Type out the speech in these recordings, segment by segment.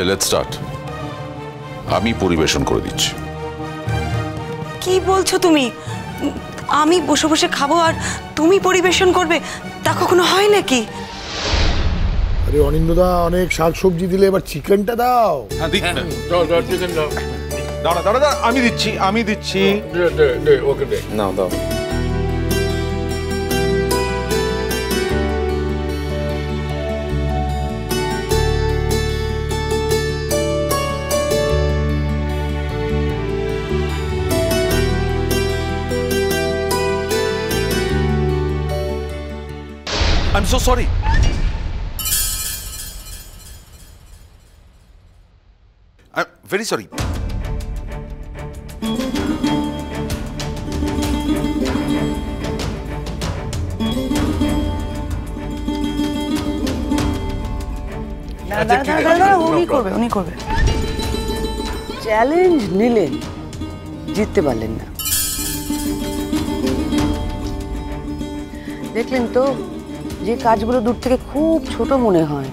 Let's start. আমি পরিবেশন করে দিচ্ছি। কি বলছো তুমি? আমি বসে বসে খাবো আর তুমি পরিবেশন করবে? তা কখনো হয় নাকি? আরে অনিন্দদা, অনেক শাক সবজি দিলে, এবার চিকেনটা দাও। চিকেন দাও। দাঁড়া দাঁড়া দাঁড়া, আমি দিচ্ছি। ওকে দে, নাও দাও। I'm so sorry. I'm very sorry. উনি করবে। চ্যালেঞ্জ নিলেন, জিততে পারলেন না। দেখলেন তো, যে কাজগুলো দূর থেকে খুব ছোট মনে হয়,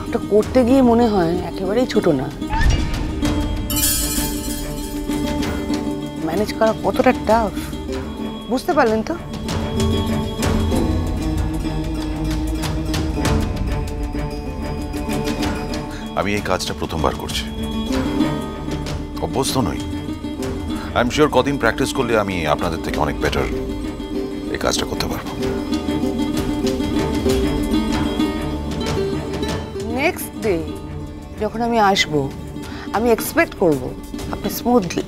ওটা করতে গিয়ে মনে হয় একেবারেই ছোট না। ম্যানেজ করা কতটা টাফ বুঝতে পারলেন তো? আমি এই কাজটা প্রথমবার করছি, অভ্যস্ত নই। আই এম শিওর কদিন প্র্যাকটিস করলে আমি আপনাদের থেকে অনেক বেটার এই কাজটা করতে পারবো। নেক্সট ডে যখন আমি আসবো, আমি এক্সপেক্ট করব আপনি স্মুথলি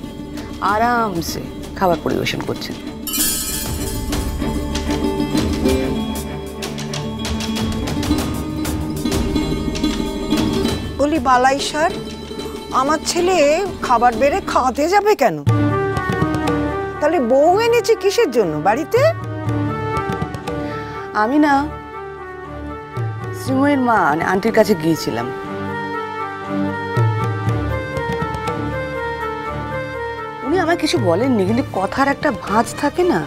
আরামসে খাবার পরিবেশন করছেন। বলি বালাই স্যার, আমার ছেলে খাবার বেড়ে খাওয়াতে যাবে কেন? তাহলে বউ এনেছে কিসের জন্য বাড়িতে? আমি না শ্রীময়ের মা আন্টির কাছে গিয়েছিলাম। উনি আমায় কিছু বলেননি, কিন্তু কথার একটা ভাঁজ থাকে না,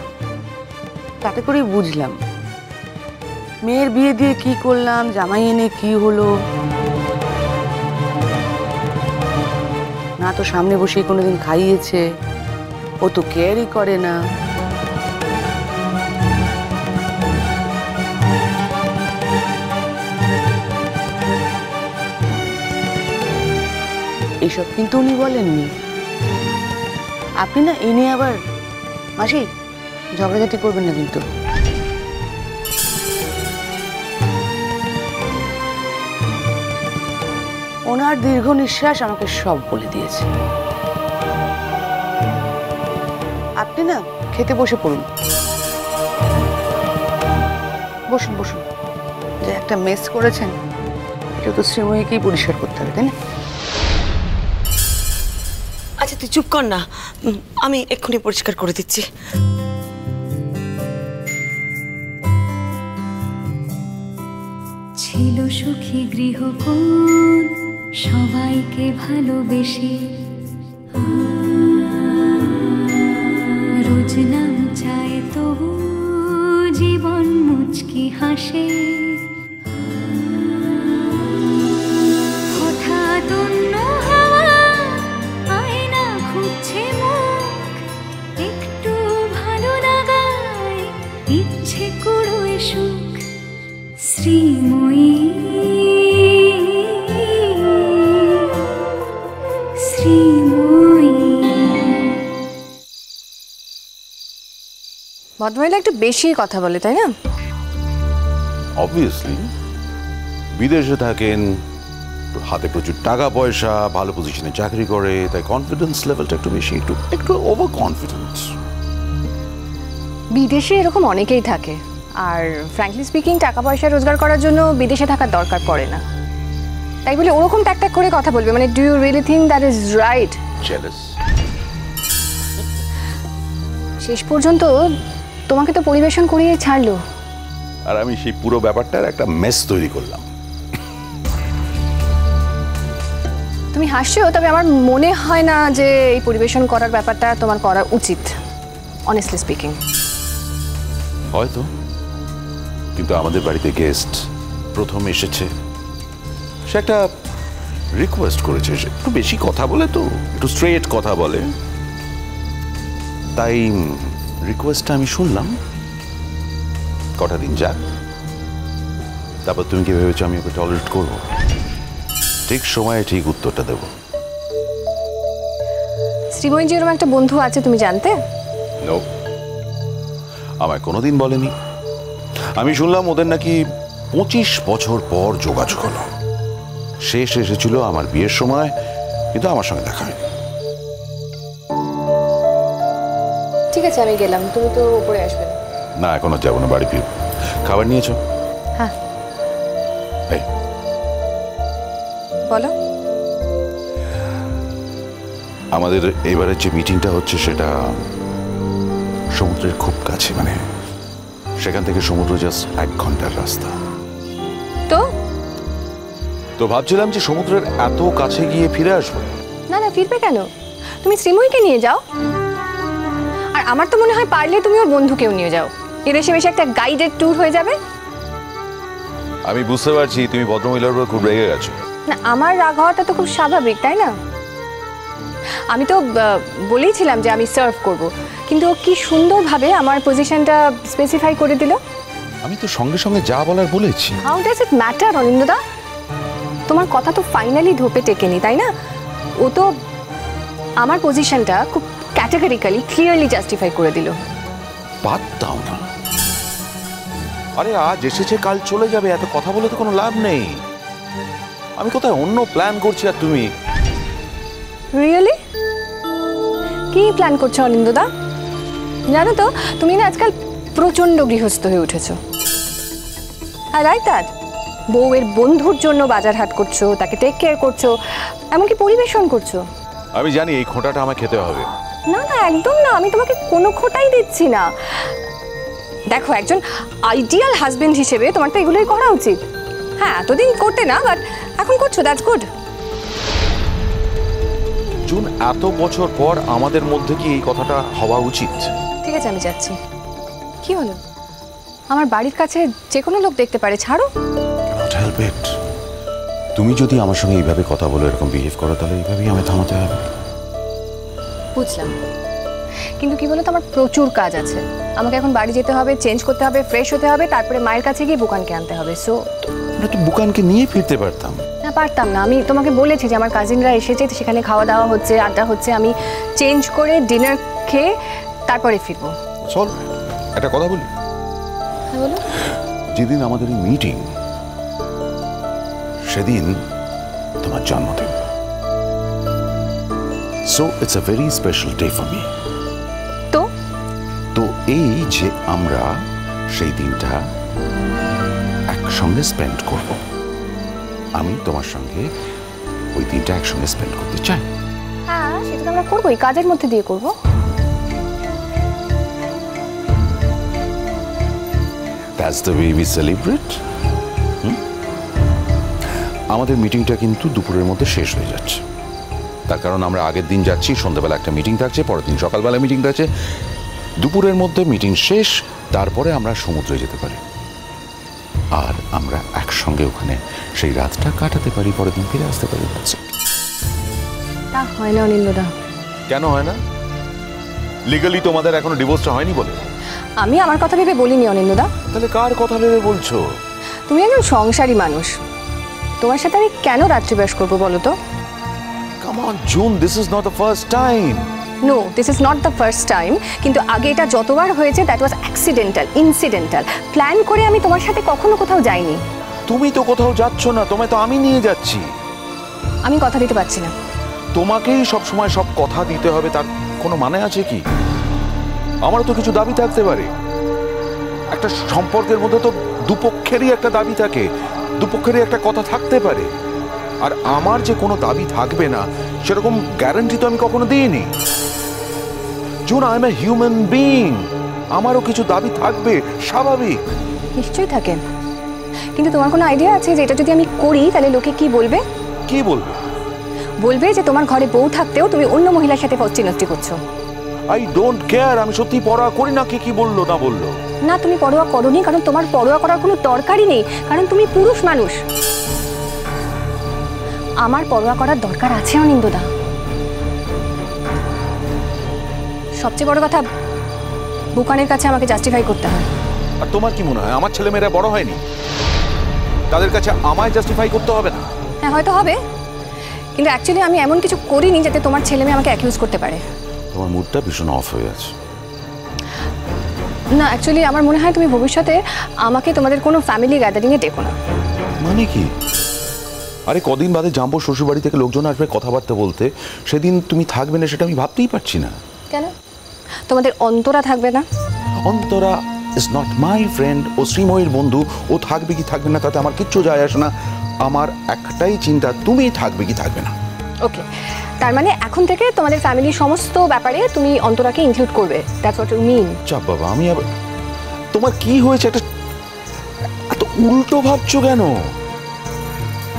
তাতে করেই বুঝলাম মেয়ের বিয়ে দিয়ে কি করলাম, জামাই এনে কি হলো। না তো সামনে বসে কোনোদিন খাইয়েছে, ও তো কেয়ারই করে না। এইসব কিন্তু উনি বলেননি। আপনি না এ নিয়ে আবার মাসি ঝগড়াঝাটি করবেন না কিন্তু। ওনার দীর্ঘ নিঃশ্বাস আমাকে সব বলে দিয়েছে। আপনি না খেতে বসে পড়ুন। বসুন বসুন। যে একটা মেস করেছেন, এটা তো শ্রীময়ীকেই পরিষ্কার করতে হবে, তাই না? আচ্ছা তুই চুপ কর না, আমি এক্ষুনি পরিষ্কার করে দিচ্ছি। ছিল সুখী গৃহকোণ, সবাইকে ভালোবেসে, রোজ নাম চায় তবু জীবন মুচকি হাসে। হঠাৎ অন্য হাওয়া আয়না খুঁজছে মুখ, একটু ভালো লাগায় ইচ্ছে কুড়োয় সুখ। শ্রীময়ী ভদ্রমহিলা একটু বেশি কথা বলে, তাই না? অবভিয়াসলি, বিদেশে থাকেন, হাতে প্রচুর টাকা পয়সা, ভালো পজিশনে চাকরি করে, তাই কনফিডেন্স লেভেলটা একটু বেশি, একটু ওভার কনফিডেন্স। বিদেশে এরকম অনেকেই থাকে, আর ফ্র্যাঙ্কলি স্পিকিং টাকা পয়সা রোজগার করার জন্য বিদেশে থাকার দরকার পড়ে না। তাই বলে ওরকম ট্যাক করে কথা বলবে, মানে do you really think that is right? Jealous. শেষ পর্যন্ত তোমাকে তো পরিবেশন করিয়ে ছাড়লো, আর আমি সেই পুরো ব্যাপারটার একটা মেস তৈরি করলাম। তুমি হাসছো, তবে আমার মনে হয় না যে এই পরিবেশন করার ব্যাপারটা তোমার করা উচিত, অনেস্টলি স্পিকিং। হয়তো, কিন্তু আমাদের বাড়িতে গেস্ট প্রথম এসেছে, সে একটা রিকোয়েস্ট করেছে, সে একটু বেশি কথা বলে, তো একটু স্ট্রেট কথা বলে, তাই রিকোয়েস্টটা আমি শুনলাম। কটা দিন যাক, তারপর তুমি কি ভেবেছো আমি ওকে টলারেট করবো? ঠিক সময়ে ঠিক উত্তরটা দেবো। শ্রীময়ী এরকম একটা বন্ধু আছে, তুমি জানতে? নো, আমায় কোনোদিন বলেনি। আমি শুনলাম ওদের নাকি 25 বছর পর যোগাযোগ হলো। শেষ এসেছিল আমার বিয়ের সময়, কিন্তু আমার সঙ্গে দেখা হয়নি। ঠিক আছে, আমি গেলাম, তুমি তো উপরে আসবে না। না, এখনো যাবো না, বাড়ি ফিরব। খাবার নিয়েছো? হ্যাঁ। এই, বলো। আমাদের এবারের যে মিটিংটা হচ্ছে সেটা সমুদ্রের খুব কাছে, মানে সেখান থেকে সমুদ্র জাস্ট 1 ঘন্টার রাস্তা। তো তো ভাবছিলাম যে সমুদ্রের এত কাছে গিয়ে ফিরে আসবো। না না, ফিরবে কেন? তুমি শ্রীময়ীকে নিয়ে যাও। আর আমার তো মনে হয় পারলে তুমি ওর বন্ধুকেও নিয়ে যাও, এদেশে বেশি একটা গাইডেড ট্যুর হয়ে যাবে। আমি বুঝতে পারছি তুমি ভদ্রমহিলার উপর খুব রেগে গেছো। না, আমার রাগ হওয়াটা তো খুব স্বাভাবিক, তাই না? আমি তো বলেইছিলাম যে আমি সার্ভ করব, কিন্তু ও কি সুন্দরভাবে আমার পজিশনটা স্পেসিফাই করে দিল। আমি তো সঙ্গে সঙ্গে যা বলার বলেছি। হাউ ডাজ ইট ম্যাটার অনিন্দদা? তোমার কথা তো ফাইনালি ধোপে টেকেনি, তাই না? ও তো আমার পজিশনটা খুব ক্যাটাগরিক্যালি ক্লিয়ারলি জাস্টিফাই করে দিল। বাদ দাও না, আরে আজ এসেছে কাল চলে যাবে, এত কথা বলে তো কোনো লাভ নেই। আমি কোথায় অন্য প্ল্যান করছি আর তুমি। রিয়েলি? কি প্ল্যান করছো অনিন্দদা? জানো তো তুমি না আজকাল প্রচন্ড গৃহস্থ হয়ে উঠেছো। I like that. বউয়ের বন্ধুর জন্য বাজার হাট করছো, তাকে টেক কেয়ার করছো, এমনকি পরিবেশন করছো। আমি জানি এই খোঁটাটা আমায় খেতে হবে। না না, একদম না, আমি তোমাকে কোনো খোটাই দিচ্ছি না। দেখো, একজন আইডিয়াল হাজবেন্ড হিসেবে তোমার তো এগুলোই করা উচিত। হ্যাঁ, এতদিন করতে না, বাট এখন করছো, দ্যাটস গুড। জুন, এত বছর পর আমাদের মধ্যে কি এই কথাটা হওয়া উচিত? ঠিক আছে, আমি যাচ্ছি। কি হলো? আমার বাড়ির কাছে যে কোনো লোক দেখতে পারে, ছাড়ো। Cannot help it. তুমি যদি আমার সঙ্গে এইভাবে কথা বলো, এরকম বিহেভ করো, তাহলে এইভাবেই আমায় থামাতে হবে। বুঝলাম, কিন্তু কি বলো তো, আমার প্রচুর কাজ আছে। আমাকে এখন বাড়ি যেতে হবে, চেঞ্জ করতে হবে, ফ্রেশ হতে হবে, তারপরে মায়ের কাছে গিয়ে বুকানকে আনতে হবে। সো আমরা তো বুকানকে নিয়ে ফিরতে পারতাম। না, পারতাম না। আমি তোমাকে বলেছি যে আমার কাজিনরা এসেছে, সেখানে খাওয়া দাওয়া হচ্ছে, আড্ডা হচ্ছে, আমি চেঞ্জ করে ডিনার খেয়ে তারপরে ফিরবো। চল, একটা কথা বলি। হ্যাঁ, বলো। যেদিন আমাদের এই মিটিং, সেদিন তোমার জন্মদিন। So it's a very special day for me. তো এই যে আমরা সেই দিনটা একসঙ্গে স্পেন্ড করব, আমি তোমার সঙ্গে ওই দিনটা একসঙ্গে স্পেন্ড করতে চাই। হ্যাঁ, সেটা তো আমরা করবোই, কাজের মধ্যে দিয়ে করবো। That's the way we celebrate. আমাদের মিটিংটা কিন্তু দুপুরের মধ্যে শেষ হয়ে যাচ্ছে। তার কারণ আমরা আগের দিন যাচ্ছি, সন্ধ্যাবেলা একটা মিটিং থাকছে, পরের দিন সকালবেলা মিটিং থাকছে। দুপুরের মধ্যে মিটিং শেষ, তারপরে আমরা সমুদ্রে যেতে পারি, আর আমরা একসঙ্গে ওখানে সেই রাতটা কাটাতে পারি, পরের দিন ফিরে আসতে পারি। তা হয় না অনিন্দদা। কেন হয় না? লিগালি তোমাদের এখনো ডিভোর্সটা হয়নি বলে? আমি আমার কথা ভেবে বলিনি অনিন্দদা। তাহলে কার কথা ভেবে বলছো? তুমি একজন সংসারী মানুষ, তোমার সাথে আমি কেন রাত্রিবাস করবো বলো তো? Come on, June, this is not the first time. No, this is not the first time, কিন্তু আগে এটা যতবার হয়েছে that was accidental, incidental. Plan করে আমি তোমার সাথে কখনো কোথাও যাইনি। তুমি তো কোথাও যাচ্ছ না, তোমায় তো আমি নিয়ে যাচ্ছি। আমি কথা দিতে পারছি না। তোমাকেই সব সময় সব কথা দিতে হবে, তার কোনো মানে আছে কি? আমারও তো কিছু দাবি থাকতে পারে। একটা সম্পর্কের মধ্যে তো দুপক্ষেরই একটা দাবি থাকে, দুপক্ষেরই একটা কথা থাকতে পারে। আর আমার যে কোনো দাবি থাকবে না সেরকম গ্যারান্টি তো আমি কখনো দিইনি। June, I M a human being, আমারও কিছু দাবি থাকবে, স্বাভাবিক। নিশ্চয়ই থাকে, কিন্তু তোমার কোনো আইডিয়া আছে যে এটা যদি আমি করি তাহলে লোকে কি বলবে? কি বলবে? বলবে যে তোমার ঘরে বউ থাকতেও তুমি অন্য মহিলার সাথে ফষ্টিনষ্টি করছো। আই ডোন্ট কেয়ার, আমি সত্যি পড়া করি না, কে কি বললো না বললো। না, তুমি পরোয়া করোনি, কারণ তোমার পরোয়া করার কোনো দরকারই নেই, কারণ তুমি পুরুষ মানুষ। আমার পরোয়া করার দরকার আছে অনিন্দদা। সবচেয়ে বড় কথা, বুকানের কাছে আমাকে জাস্টিফাই করতে হয়। আর তোমার কি মনে হয় আমার ছেলেমেয়েরা বড় হয়নি? তাদের কাছে আমায় জাস্টিফাই করতে হবে না? হ্যাঁ, হয়তো হবে, কিন্তু অ্যাকচুয়ালি আমি এমন কিছু করিনি যাতে তোমার ছেলে মেয়ে আমাকে অ্যাকিউজ করতে পারে। তোমার মুডটা ভীষণ অফ হয়ে আছে। না, অ্যাকচুয়ালি আমার মনে হয় তুমি ভবিষ্যতে আমাকে তোমাদের কোনো ফ্যামিলি গ্যাদারিংয়ে ডেকো না। মানে কি? আরে কদিন বাদে জাম্বো শ্বশুরবাড়ি থেকে লোকজন আসবে কথাবার্তা বলতে, সেদিন তুমি থাকবে না সেটা আমি ভাবতেই পারছি না। কেন? তোমাদের অন্তরা থাকবে না? Antara is not my friend. ও শ্রীময়ীর বন্ধু, ও থাকবে কি থাকবে না তাতে আমার কিচ্ছু যায় আসে না। আমার একটাই চিন্তা, তুমি থাকবে কি থাকবে না। ওকে, তার মানে এখন থেকে তোমাদের ফ্যামিলির সমস্ত ব্যাপারে তুমি অন্তরাকে ইনক্লুড করবে। That's what you mean? চাপ বাবা, আমি আবার তোমার কি হয়েছে? একটা এত উল্টো ভাবছো কেন?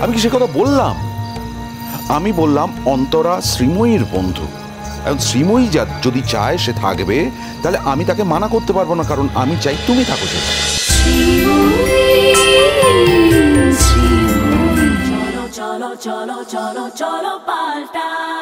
আমি কি সে কথা বললাম? আমি বললাম অন্তরা শ্রীময়ীর বন্ধু। এখন শ্রীময়ী যদি চায় সে থাকবে, তাহলে আমি তাকে মানা করতে পারবো না, কারণ আমি চাই তুমি থাকো। চলো চলো চলো চলো চলো পাল্টাই।